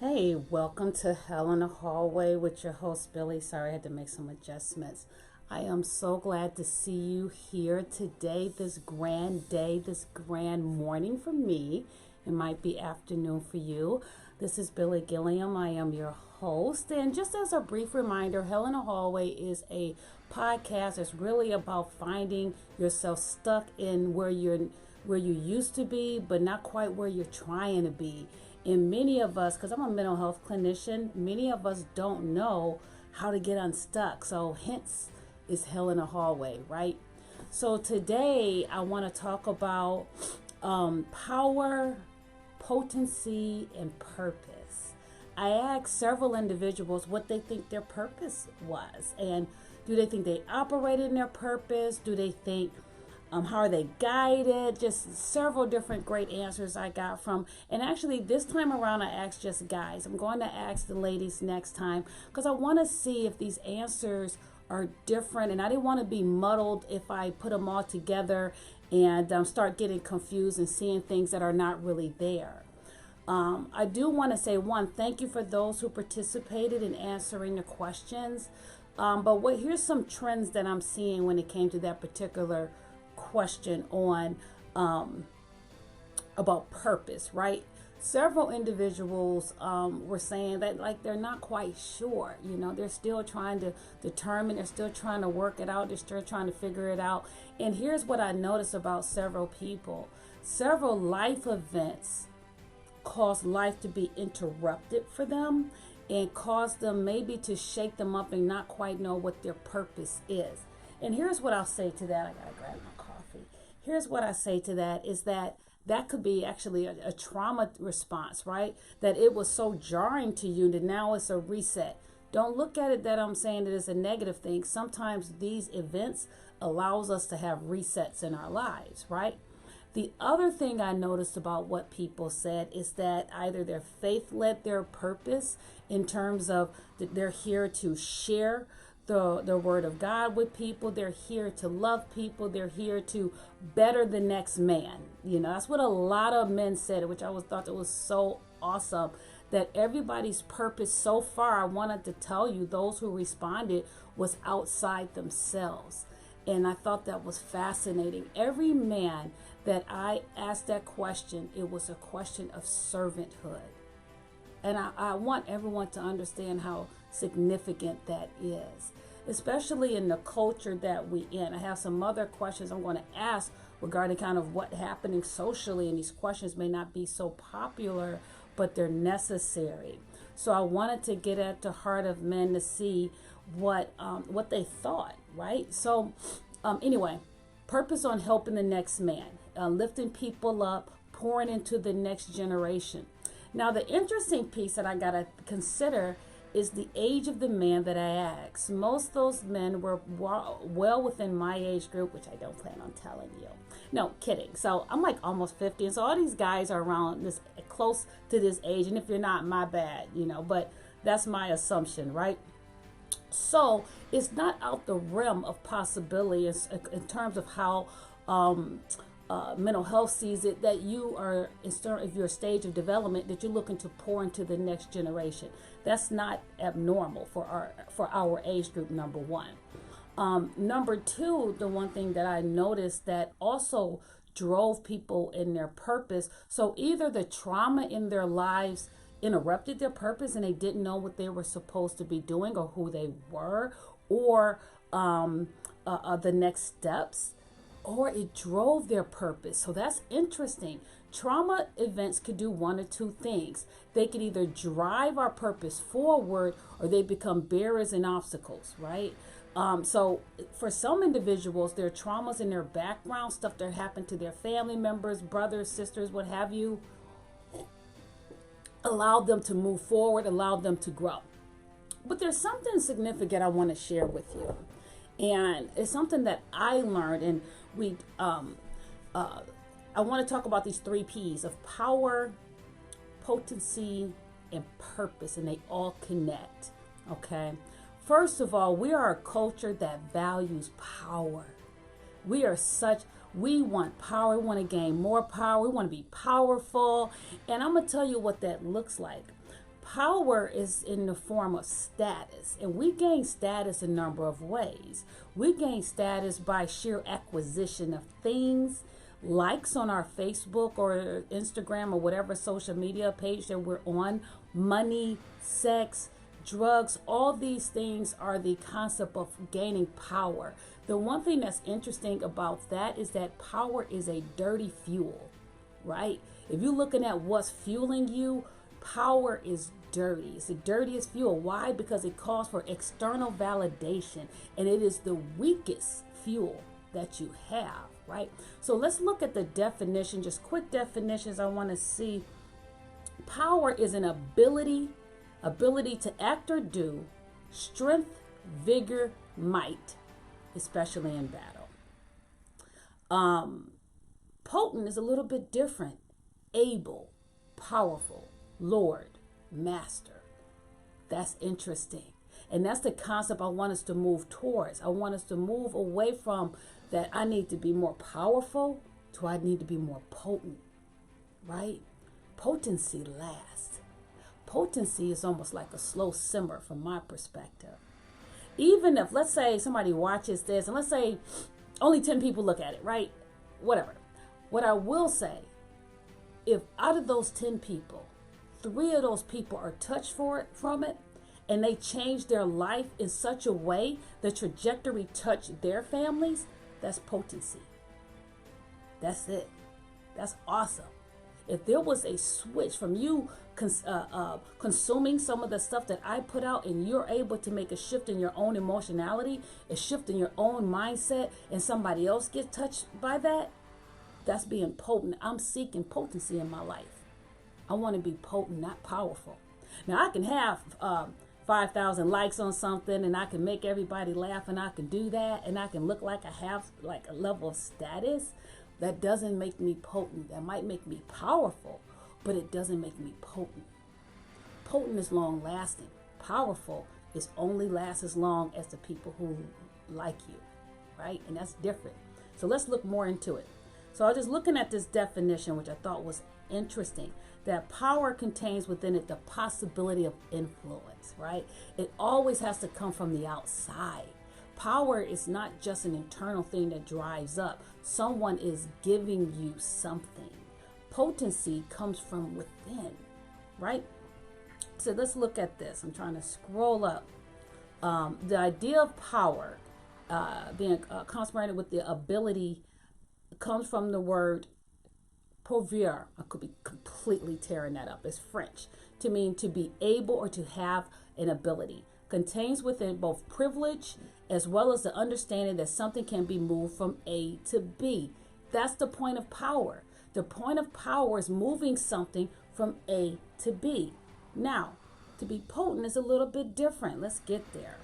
Hey, welcome to Hell in the Hallway with your host Billy. Sorry, I had to make some adjustments. I am so glad to see you here today, this grand day, this grand morning for me. It might be afternoon for you. This is Billy Gilliam. I am your host. And just as a brief reminder, Hell in the Hallway is a podcast that's really about finding yourself stuck in where you used to be, but not quite where you're trying to be. And many of us, because I'm a mental health clinician, many of us don't know how to get unstuck. So hence is Hell in a Hallway, right? So today I want to talk about power, potency, and purpose. I asked several individuals what they think their purpose was. And do they think they operated in their purpose? Do they think how are they guided? Just several different great answers I got from. And actually, this time around, I asked just guys. I'm going to ask the ladies next time because I want to see if these answers are different. And I didn't want to be muddled if I put them all together and start getting confused and seeing things that are not really there. I do want to say, one, thank you for those who participated in answering the questions. But here's some trends that I'm seeing when it came to that particular question on about purpose, right? Several individuals were saying that like they're not quite sure, they're still trying to determine, they're still trying to work it out, they're still trying to figure it out. And here's what I noticed about several people. Several life events cause life to be interrupted for them and cause them maybe to shake them up and not quite know what their purpose is. And here's what I'll say to that. I gotta grab my coffee. Here's what I say to that is that could be actually a trauma response, right? That it was so jarring to you that now it's a reset. Don't look at it that I'm saying that it's a negative thing. Sometimes these events allows us to have resets in our lives, right? The other thing I noticed about what people said is that either their faith led their purpose in terms of that they're here to share the word of God with people. They're here to love people. They're here to better the next man. That's what a lot of men said, which I thought that was so awesome. That everybody's purpose so far, I wanted to tell you, those who responded, was outside themselves. And I thought that was fascinating. Every man that I asked that question, it was a question of servanthood. And I want everyone to understand how significant that is, especially in the culture that we in. I have some other questions I'm going to ask regarding kind of what happening socially, and these questions may not be so popular, but they're necessary. So I wanted to get at the heart of men to see what they thought, right? So anyway, purpose on helping the next man, lifting people up, pouring into the next generation. Now, the interesting piece that I got to consider is the age of the man that I asked. Most of those men were well within my age group, which I don't plan on telling you. No, kidding. So I'm like almost 50. And so all these guys are around this close to this age. And if you're not, my bad, but that's my assumption, right? So it's not out the realm of possibility in terms of how mental health sees it, that you are, if your stage of development, that you're looking to pour into the next generation. That's not abnormal for our age group, number one. Number two, the one thing that I noticed that also drove people in their purpose. So either the trauma in their lives interrupted their purpose and they didn't know what they were supposed to be doing or who they were, or the next steps, or it drove their purpose. So that's interesting. Trauma events could do one or two things. They could either drive our purpose forward or they become barriers and obstacles, right? So for some individuals, their traumas in their background, stuff that happened to their family members, brothers, sisters, what have you, allowed them to move forward, allowed them to grow. But there's something significant I want to share with you. And it's something that I learned, and I want to talk about these 3 P's of power, potency, and purpose, and they all connect. Okay. First of all, we are a culture that values power. We want power. We want to gain more power. We want to be powerful. And I'm going to tell you what that looks like. Power is in the form of status, and we gain status a number of ways. We gain status by sheer acquisition of things, likes on our Facebook or Instagram or whatever social media page that we're on, money, sex, drugs. All these things are the concept of gaining power. The one thing that's interesting about that is that power is a dirty fuel, right? If you're looking at what's fueling you, power is dirty. It's the dirtiest fuel. Why? Because it calls for external validation, and it is the weakest fuel that you have, right? So let's look at the definition, just quick definitions I want to see. Power is an ability to act or do, strength, vigor, might, especially in battle. Potent is a little bit different. Able, powerful, Lord, master. That's interesting. And that's the concept I want us to move towards. I want us to move away from that I need to be more powerful to I need to be more potent, right? Potency lasts. Potency is almost like a slow simmer from my perspective. Even if, let's say somebody watches this and let's say only 10 people look at it, right? Whatever. What I will say, if out of those 10 people, 3 of those people are touched from it, and they change their life in such a way, the trajectory touched their families, that's potency. That's it. That's awesome. If there was a switch from you consuming some of the stuff that I put out, and you're able to make a shift in your own emotionality, a shift in your own mindset, and somebody else gets touched by that, that's being potent. I'm seeking potency in my life. I want to be potent, not powerful. Now I can have 5,000 likes on something, and I can make everybody laugh, and I can do that, and I can look like I have like a level of status. That doesn't make me potent. That might make me powerful, but it doesn't make me potent. Potent is long lasting. Powerful is only lasts as long as the people who like you, right? And that's different. So let's look more into it. So I was just looking at this definition, which I thought was interesting, that power contains within it the possibility of influence, right? It always has to come from the outside. Power is not just an internal thing that drives up. Someone is giving you something. Potency comes from within, right? So let's look at this. I'm trying to scroll up. The idea of power being consummated with the ability comes from the word pouvoir. I could be completely tearing that up. It's French, to mean to be able or to have an ability. Contains within both privilege as well as the understanding that something can be moved from A to B. That's the point of power. The point of power is moving something from A to B. Now, to be potent is a little bit different. Let's get there.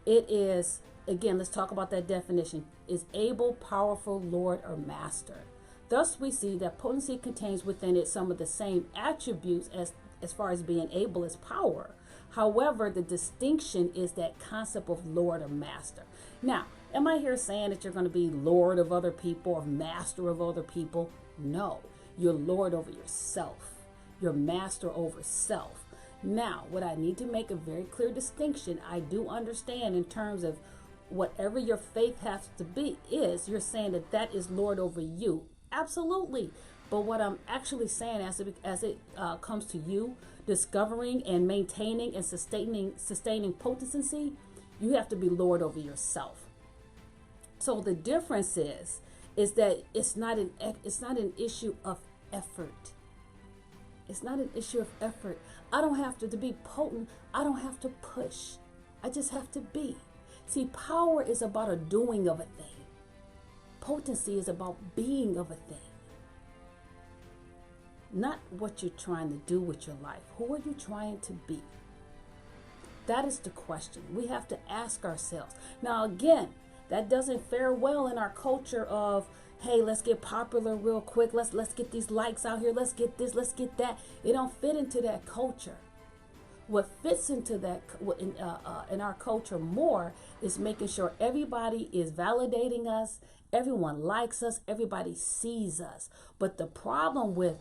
It is, again, let's talk about that definition, is able, powerful, Lord, or master. Thus, we see that potency contains within it some of the same attributes as far as being able as power. However, the distinction is that concept of Lord or master. Now, am I here saying that you're going to be Lord of other people or master of other people? No, you're Lord over yourself. You're master over self. Now, what I need to make a very clear distinction, I do understand in terms of whatever your faith has to be is, you're saying that that is Lord over you. Absolutely. But what I'm actually saying as it comes to you discovering and maintaining and sustaining potency, you have to be Lord over yourself. So the difference is that it's not an issue of effort. It's not an issue of effort. I don't have to be potent. I don't have to push. I just have to be. See, power is about a doing of a thing. Potency is about being of a thing. Not what you're trying to do with your life. Who are you trying to be? That is the question we have to ask ourselves. Now, again, that doesn't fare well in our culture of, hey, let's get popular real quick. Let's get these likes out here. Let's get this. Let's get that. It don't fit into that culture. What fits into that in our culture more is making sure everybody is validating us. Everyone likes us. Everybody sees us. But the problem with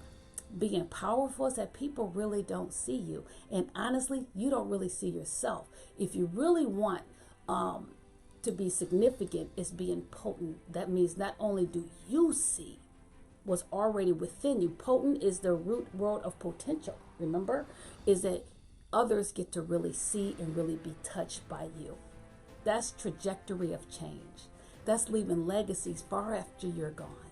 being powerful is that people really don't see you. And honestly, you don't really see yourself. If you really want to be significant, it's being potent. That means not only do you see what's already within you. Potent is the root word of potential. Remember, is that others get to really see and really be touched by you. That's trajectory of change. That's leaving legacies far after you're gone.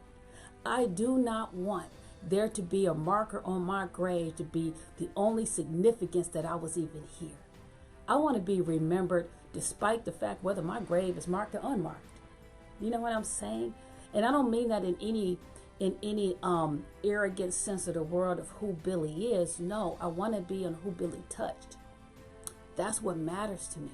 I do not want there to be a marker on my grave to be the only significance that I was even here. I want to be remembered despite the fact whether my grave is marked or unmarked. You know what I'm saying? And I don't mean that in any arrogant sense of the word of who Billy is. No, I want to be on who Billy touched. That's what matters to me.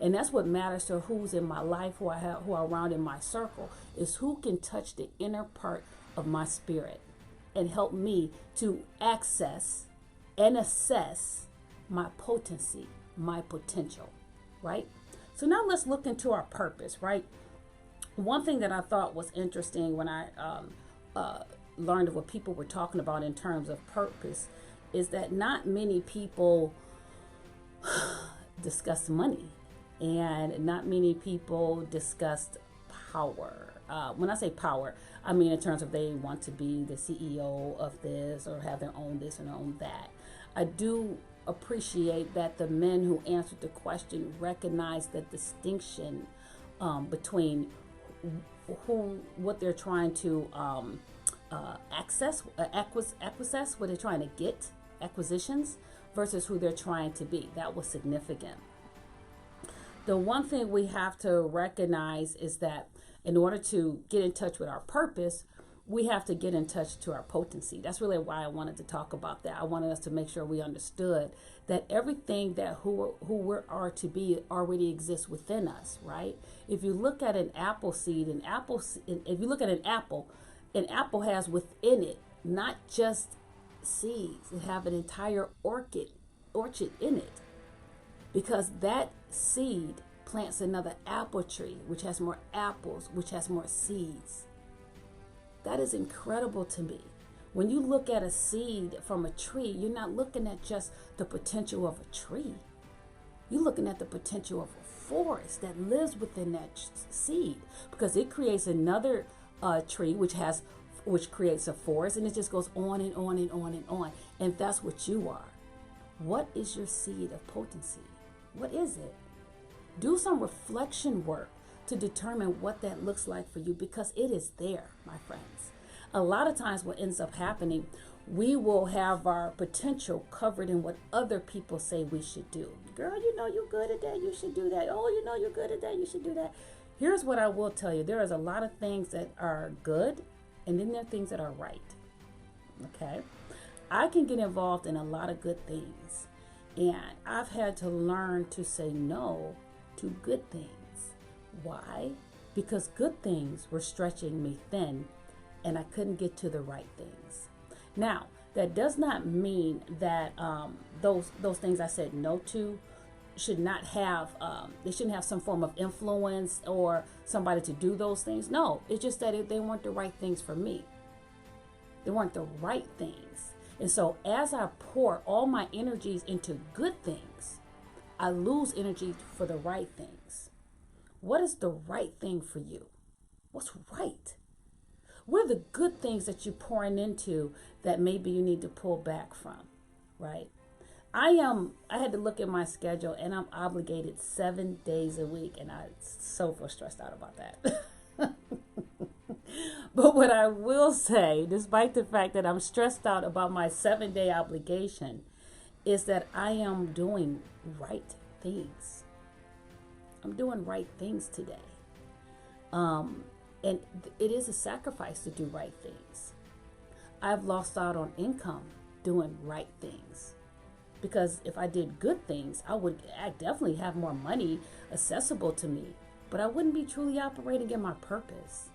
And that's what matters to who's in my life, who are around in my circle, is who can touch the inner part of my spirit and help me to access and assess my potency, my potential, right? So now let's look into our purpose, right? One thing that I thought was interesting when I learned of what people were talking about in terms of purpose is that not many people discuss money, and not many people discussed power. When I say power, I mean in terms of they want to be the CEO of this or have their own this and their own that. I do appreciate that the men who answered the question recognized the distinction between what they're trying to acquisition, what they're trying to get, acquisitions, versus who they're trying to be. That was significant. The one thing we have to recognize is that in order to get in touch with our purpose, we have to get in touch to our potency. That's really why I wanted to talk about that. I wanted us to make sure we understood that everything that who we are to be already exists within us, right? If you look at an apple seed, if you look at an apple has within it not just seeds, it have an entire orchard in it, because that seed plants another apple tree, which has more apples, which has more seeds. That is incredible to me. When you look at a seed from a tree, you're not looking at just the potential of a tree. You're looking at the potential of a forest that lives within that seed, because it creates another tree, which creates a forest, and it just goes on and on and on and on. And that's what you are. What is your seed of potency? What is it? Do some reflection work to determine what that looks like for you, because it is there, my friends. A lot of times what ends up happening, we will have our potential covered in what other people say we should do. Girl, you know you're good at that, you should do that. Oh, you know you're good at that, you should do that. Here's what I will tell you. There is a lot of things that are good, and then there are things that are right. Okay? I can get involved in a lot of good things, and I've had to learn to say no to good things. Why? Because good things were stretching me thin, and I couldn't get to the right things. Now, that does not mean that those things I said no to should not have, they shouldn't have some form of influence or somebody to do those things. No, it's just that they weren't the right things for me. They weren't the right things. And so as I pour all my energies into good things, I lose energy for the right things. What is the right thing for you? What's right? What are the good things that you're pouring into that maybe you need to pull back from, right? I had to look at my schedule, and I'm obligated 7 days a week, and I so feel stressed out about that. But what I will say, despite the fact that I'm stressed out about my 7-day obligation, is that I am doing right things. I'm doing right things today. And it is a sacrifice to do right things. I've lost out on income doing right things. Because if I did good things, I definitely have more money accessible to me, but I wouldn't be truly operating in my purpose.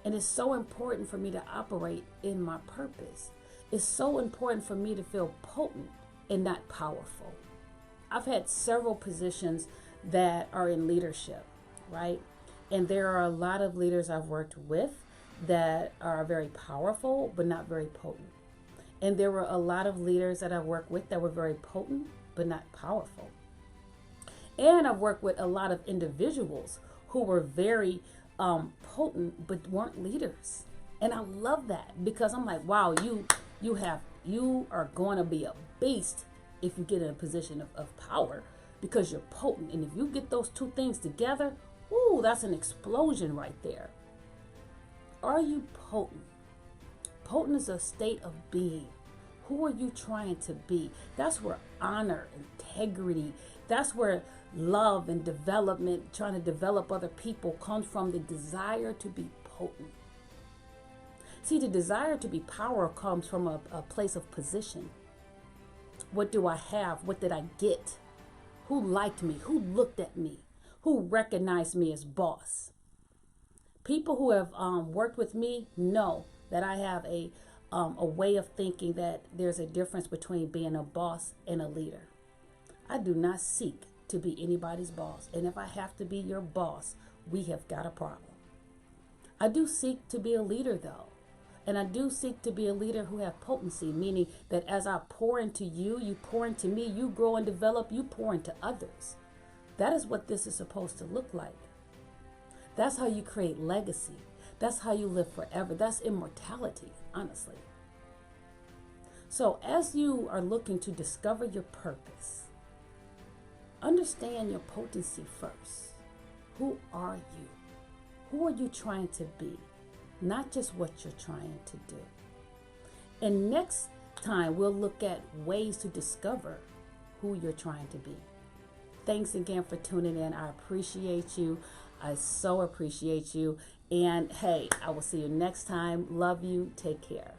And it's so important for me to operate in my purpose. It's so important for me to feel potent and not powerful. I've had several positions that are in leadership, right? And there are a lot of leaders I've worked with that are very powerful, but not very potent. And there were a lot of leaders that I worked with that were very potent, but not powerful. And I've worked with a lot of individuals who were very potent, but weren't leaders. And I love that because I'm like, wow, you are going to be a beast if you get in a position of power because you're potent. And if you get those two things together, ooh, that's an explosion right there. Are you potent? Potent is a state of being. Who are you trying to be? That's where honor, integrity, that's where love and development, trying to develop other people, comes from the desire to be potent. See, the desire to be power comes from a place of position. What do I have? What did I get? Who liked me? Who looked at me? Who recognized me as boss? People who have worked with me know that I have a way of thinking that there's a difference between being a boss and a leader. I do not seek to be anybody's boss. And if I have to be your boss, we have got a problem. I do seek to be a leader though. And I do seek to be a leader who have potency, meaning that as I pour into you, you pour into me, you grow and develop, you pour into others. That is what this is supposed to look like. That's how you create legacy. That's how you live forever. That's immortality, honestly. So as you are looking to discover your purpose, understand your potency first. Who are you? Who are you trying to be? Not just what you're trying to do. And next time, we'll look at ways to discover who you're trying to be. Thanks again for tuning in. I appreciate you. I so appreciate you. And hey, I will see you next time. Love you. Take care.